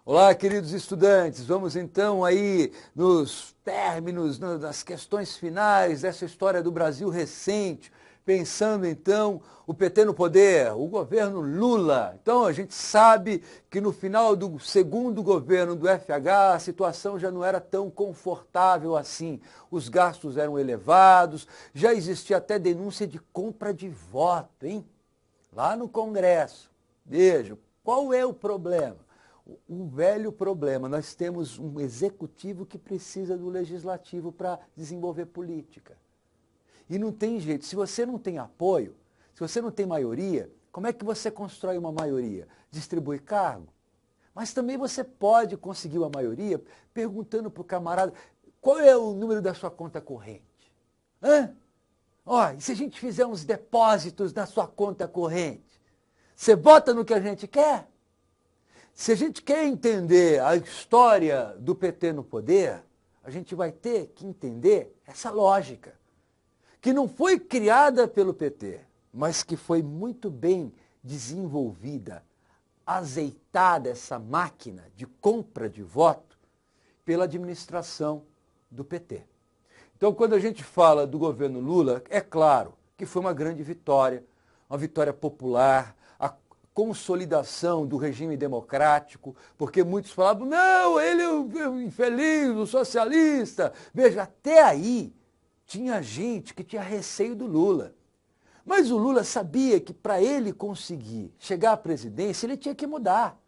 Olá, queridos estudantes, vamos então aí nos términos, nas questões finais dessa história do Brasil recente, pensando então o PT no poder, o governo Lula. Então a gente sabe que no final do segundo governo do FH a situação já não era tão confortável assim. Os gastos eram elevados, já existia até denúncia de compra de voto, hein? Lá no Congresso. Veja, qual é o problema? Um velho problema, nós temos um executivo que precisa do legislativo para desenvolver política. E não tem jeito, se você não tem apoio, se você não tem maioria, como é que você constrói uma maioria? Distribui cargo. Mas também você pode conseguir uma maioria perguntando para o camarada qual é o número da sua conta corrente. Ó, e se a gente fizer uns depósitos na sua conta corrente? Você vota no que a gente quer? Se a gente quer entender a história do PT no poder, a gente vai ter que entender essa lógica, que não foi criada pelo PT, mas que foi muito bem desenvolvida, azeitada essa máquina de compra de voto pela administração do PT. Então, quando a gente fala do governo Lula, é claro que foi uma grande vitória, uma vitória popular, consolidação do regime democrático, porque muitos falavam, não, ele é o infeliz, o socialista. Veja, até aí tinha gente que tinha receio do Lula. Mas o Lula sabia que para ele conseguir chegar à presidência, ele tinha que mudar.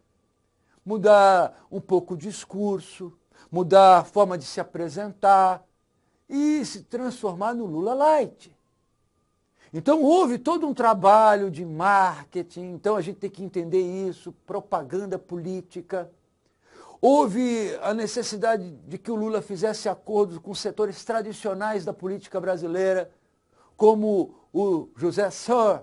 Mudar um pouco o discurso, mudar a forma de se apresentar e se transformar no Lula Light. Então houve todo um trabalho de marketing, então a gente tem que entender isso, propaganda política. Houve a necessidade de que o Lula fizesse acordos com setores tradicionais da política brasileira, como o José Sir,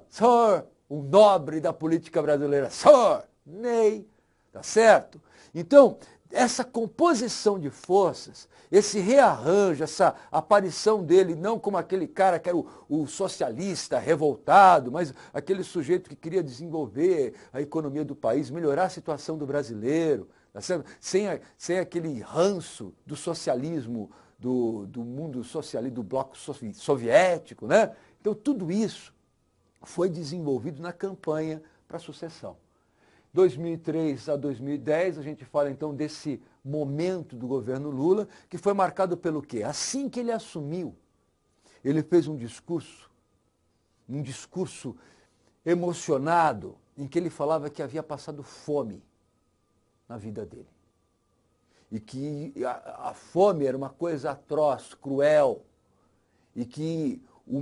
o nobre da política brasileira, Sir Ney, tá certo? Então, essa composição de forças, esse rearranjo, essa aparição dele, não como aquele cara que era o socialista revoltado, mas aquele sujeito que queria desenvolver a economia do país, melhorar a situação do brasileiro, tá certo? Sem aquele ranço do socialismo, do mundo socialista, do bloco soviético, né? Então tudo isso foi desenvolvido na campanha para a sucessão. 2003 a 2010, a gente fala então desse momento do governo Lula, que foi marcado pelo quê? Assim que ele assumiu, ele fez um discurso emocionado, em que ele falava que havia passado fome na vida dele. E que a fome era uma coisa atroz, cruel, e que o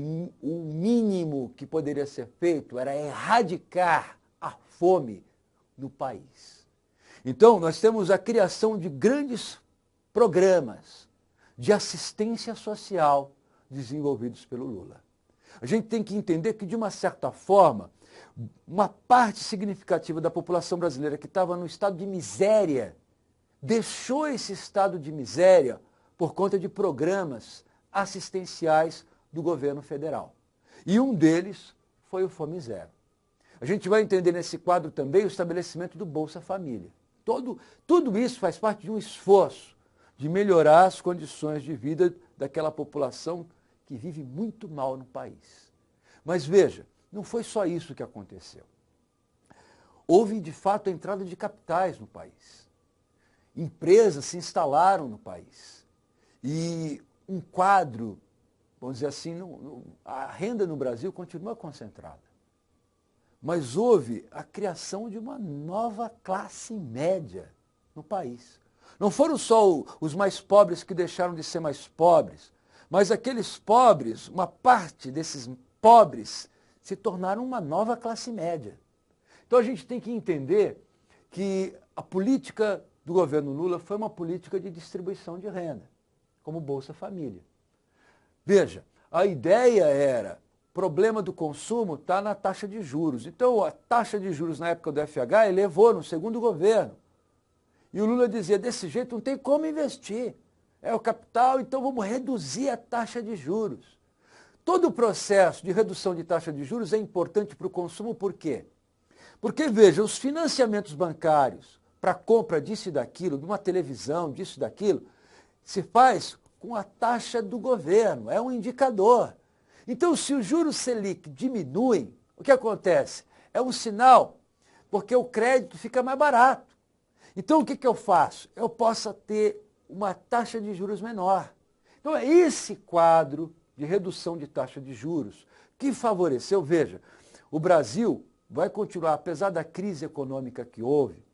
mínimo que poderia ser feito era erradicar a fome no país. Então, nós temos a criação de grandes programas de assistência social desenvolvidos pelo Lula. A gente tem que entender que, de uma certa forma, uma parte significativa da população brasileira que estava no estado de miséria deixou esse estado de miséria por conta de programas assistenciais do governo federal. E um deles foi o Fome Zero. A gente vai entender nesse quadro também o estabelecimento do Bolsa Família. Tudo isso faz parte de um esforço de melhorar as condições de vida daquela população que vive muito mal no país. Mas veja, não foi só isso que aconteceu. Houve, de fato, a entrada de capitais no país. Empresas se instalaram no país. E um quadro, vamos dizer assim, a renda no Brasil continua concentrada. Mas houve a criação de uma nova classe média no país. Não foram só os mais pobres que deixaram de ser mais pobres, mas aqueles pobres, uma parte desses pobres, se tornaram uma nova classe média. Então a gente tem que entender que a política do governo Lula foi uma política de distribuição de renda, como Bolsa Família. Veja, a ideia era: o problema do consumo está na taxa de juros. Então, a taxa de juros na época do FH elevou no segundo governo. E o Lula dizia, desse jeito não tem como investir. É o capital, então vamos reduzir a taxa de juros. Todo o processo de redução de taxa de juros é importante para o consumo, por quê? Porque, veja, os financiamentos bancários para compra disso e daquilo, de uma televisão, disso e daquilo, se faz com a taxa do governo, é um indicador. Então, se o juros Selic diminui, o que acontece? É um sinal, porque o crédito fica mais barato. Então, o que eu faço? Eu posso ter uma taxa de juros menor. Então, é esse quadro de redução de taxa de juros que favoreceu. Veja, o Brasil vai continuar, apesar da crise econômica que houve,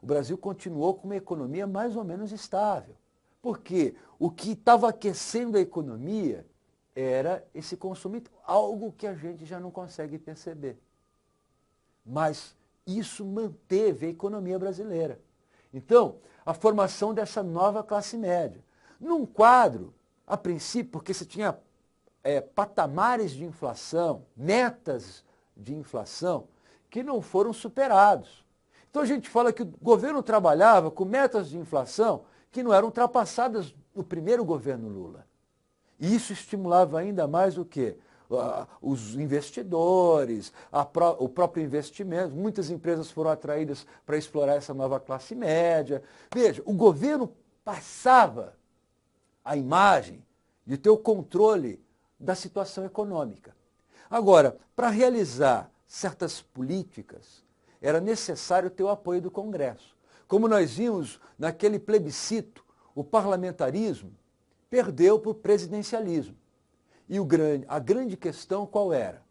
o Brasil continuou com uma economia mais ou menos estável. Porque o que estava aquecendo a economia era esse consumo, algo que a gente já não consegue perceber. Mas isso manteve a economia brasileira. Então, a formação dessa nova classe média. Num quadro, a princípio, porque você tinha patamares de inflação, metas de inflação, que não foram superados. Então a gente fala que o governo trabalhava com metas de inflação que não eram ultrapassadas no primeiro governo Lula. E isso estimulava ainda mais o quê? Os investidores, o próprio investimento. Muitas empresas foram atraídas para explorar essa nova classe média. Veja, o governo passava a imagem de ter o controle da situação econômica. Agora, para realizar certas políticas, era necessário ter o apoio do Congresso. Como nós vimos naquele plebiscito, o parlamentarismo perdeu para o presidencialismo. E a grande questão qual era?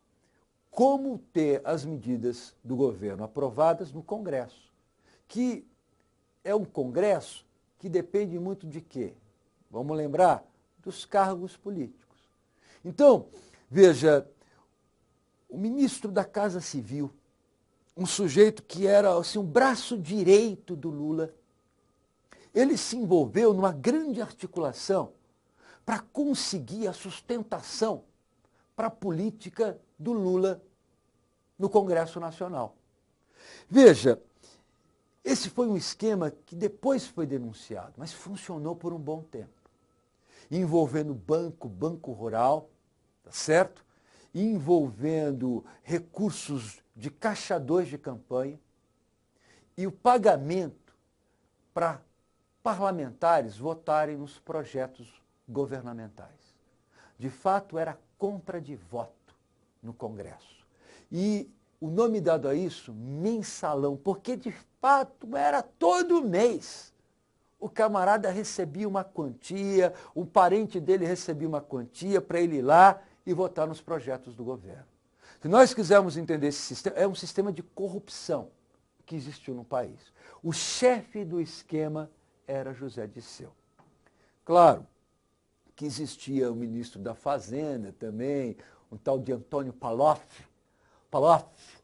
Como ter as medidas do governo aprovadas no Congresso, que é um Congresso que depende muito de quê? Vamos lembrar? Dos cargos políticos. Então, veja, o ministro da Casa Civil, um sujeito que era assim, um braço direito do Lula, ele se envolveu numa grande articulação para conseguir a sustentação para a política do Lula no Congresso Nacional. Veja, esse foi um esquema que depois foi denunciado, mas funcionou por um bom tempo. Envolvendo Banco Rural, tá certo? Envolvendo recursos de Caixa 2 de campanha e o pagamento para parlamentares votarem nos projetos governamentais. De fato, era compra de voto no Congresso. E o nome dado a isso, mensalão, porque de fato era todo mês. O camarada recebia uma quantia, um parente dele recebia uma quantia para ele ir lá e votar nos projetos do governo. Se nós quisermos entender esse sistema, é um sistema de corrupção que existiu no país. O chefe do esquema era José Dirceu. Claro que existia o ministro da Fazenda também, um tal de Antônio Palocci. Palocci,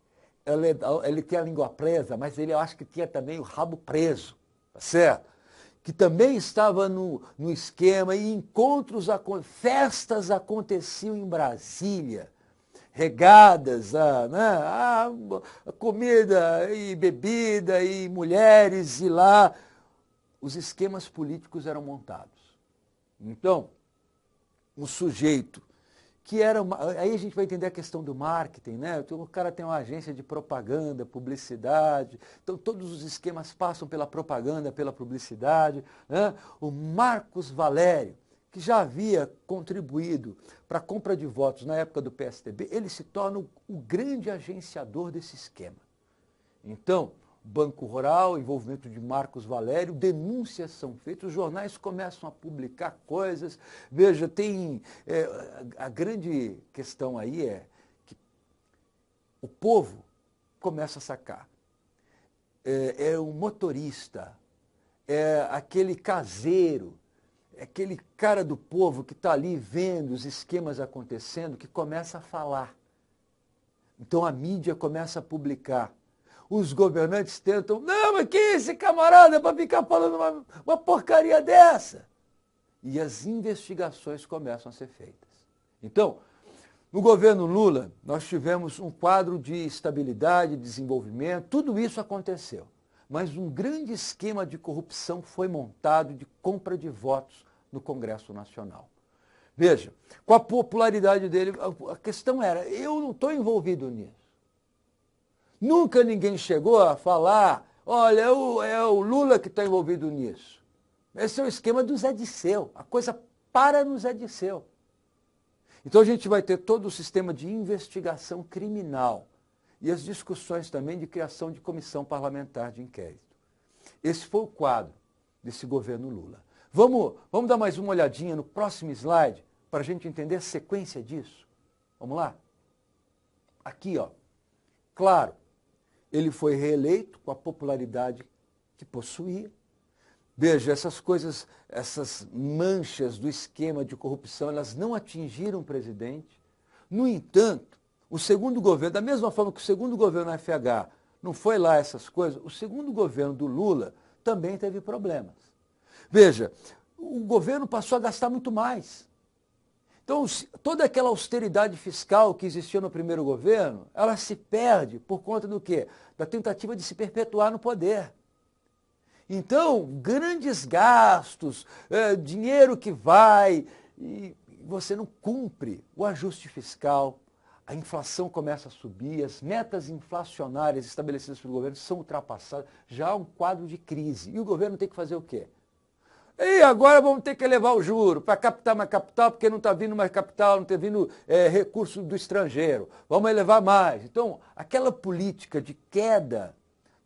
ele tinha a língua presa, mas eu acho que tinha também o rabo preso, tá certo? Que também estava no esquema, e encontros, festas aconteciam em Brasília, regadas a comida e bebida e mulheres, e lá os esquemas políticos eram montados. Então, um sujeito que era... Aí a gente vai entender a questão do marketing, né? O cara tem uma agência de propaganda, publicidade, então todos os esquemas passam pela propaganda, pela publicidade, né? O Marcos Valério, que já havia contribuído para a compra de votos na época do PSDB, ele se torna o grande agenciador desse esquema. Então, Banco Rural, envolvimento de Marcos Valério, denúncias são feitas, os jornais começam a publicar coisas. Veja, tem a grande questão aí é que o povo começa a sacar. É o motorista, é aquele caseiro, é aquele cara do povo que está ali vendo os esquemas acontecendo, que começa a falar. Então a mídia começa a publicar. Os governantes tentam, não, mas quem é esse camarada para ficar falando uma porcaria dessa? E as investigações começam a ser feitas. Então, no governo Lula, nós tivemos um quadro de estabilidade, desenvolvimento, tudo isso aconteceu. Mas um grande esquema de corrupção foi montado de compra de votos no Congresso Nacional. Veja, com a popularidade dele, a questão era, eu não estou envolvido nisso. Nunca ninguém chegou a falar Olha, é o Lula que está envolvido nisso. Esse é o esquema do Zé Disseu. A coisa para no Zé Disseu. Então a gente vai ter todo o sistema de investigação criminal e as discussões também de criação de comissão parlamentar de inquérito. Esse foi o quadro desse governo Lula. Vamos dar mais uma olhadinha no próximo slide para a gente entender a sequência disso. Vamos lá? Aqui, ó. Claro, ele foi reeleito com a popularidade que possuía. Veja, essas coisas, essas manchas do esquema de corrupção, elas não atingiram o presidente. No entanto, o segundo governo, da mesma forma que o segundo governo da FH não foi lá essas coisas, o segundo governo do Lula também teve problemas. Veja, o governo passou a gastar muito mais. Então, toda aquela austeridade fiscal que existia no primeiro governo, ela se perde por conta do quê? Da tentativa de se perpetuar no poder. Então, grandes gastos, dinheiro que vai, e você não cumpre o ajuste fiscal, a inflação começa a subir, as metas inflacionárias estabelecidas pelo governo são ultrapassadas, já há um quadro de crise. E o governo tem que fazer o quê? E agora vamos ter que elevar o juro para captar mais capital, porque não está vindo mais capital, não está vindo recurso do estrangeiro. Vamos elevar mais. Então, aquela política de queda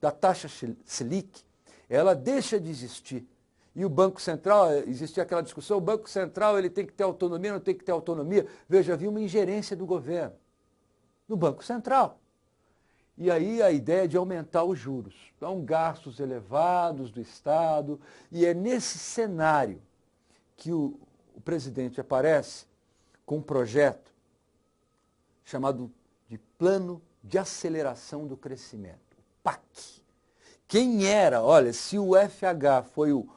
da taxa Selic, ela deixa de existir. E o Banco Central, existia aquela discussão, o Banco Central ele tem que ter autonomia, não tem que ter autonomia. Veja, havia uma ingerência do governo no Banco Central. E aí a ideia de aumentar os juros. Então, gastos elevados do Estado. E é nesse cenário que o presidente aparece com um projeto chamado de Plano de Aceleração do Crescimento, o PAC. Quem era, olha, se o FH foi o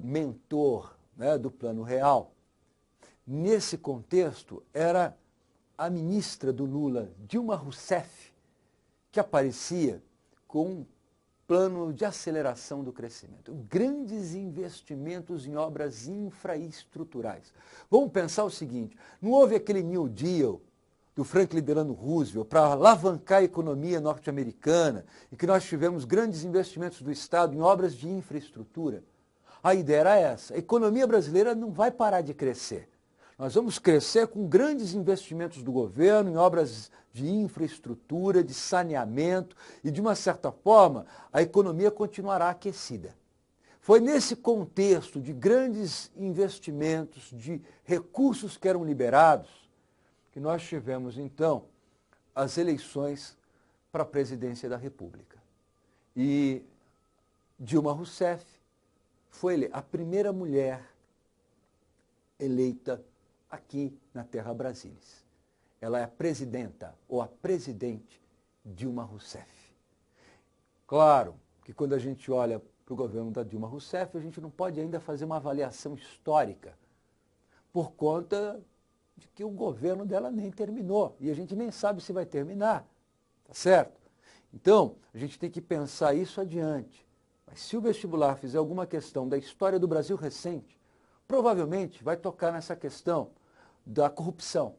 mentor, né, do Plano Real, nesse contexto era a ministra do Lula, Dilma Rousseff, que aparecia com um plano de aceleração do crescimento. Grandes investimentos em obras infraestruturais. Vamos pensar o seguinte, não houve aquele New Deal do Franklin Delano Roosevelt para alavancar a economia norte-americana e que nós tivemos grandes investimentos do Estado em obras de infraestrutura? A ideia era essa, a economia brasileira não vai parar de crescer. Nós vamos crescer com grandes investimentos do governo em obras de infraestrutura, de saneamento e, de uma certa forma, a economia continuará aquecida. Foi nesse contexto de grandes investimentos, de recursos que eram liberados, que nós tivemos, então, as eleições para a presidência da República. E Dilma Rousseff foi a primeira mulher eleita aqui na Terra Brasilis. Ela é a presidenta ou a presidente Dilma Rousseff. Claro que quando a gente olha para o governo da Dilma Rousseff, a gente não pode ainda fazer uma avaliação histórica por conta de que o governo dela nem terminou e a gente nem sabe se vai terminar, tá certo? Então, a gente tem que pensar isso adiante. Mas se o vestibular fizer alguma questão da história do Brasil recente, provavelmente vai tocar nessa questão da corrupção,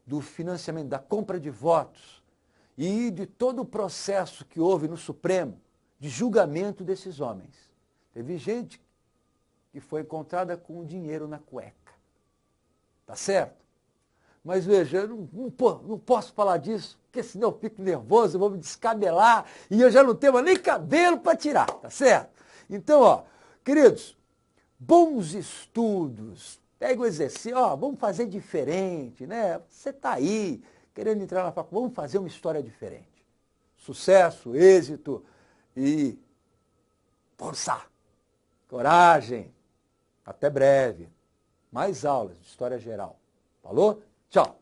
do financiamento, da compra de votos e de todo o processo que houve no Supremo de julgamento desses homens. Teve gente que foi encontrada com o dinheiro na cueca. Tá certo? Mas veja, eu não posso falar disso, porque senão eu fico nervoso, eu vou me descabelar e eu já não tenho nem cabelo para tirar, tá certo? Então, ó, queridos, bons estudos, pega o exercício, ó, vamos fazer diferente, né? Você está aí, querendo entrar na faculdade, vamos fazer uma história diferente. Sucesso, êxito e força, coragem. Até breve. Mais aulas de História Geral. Falou? Tchau.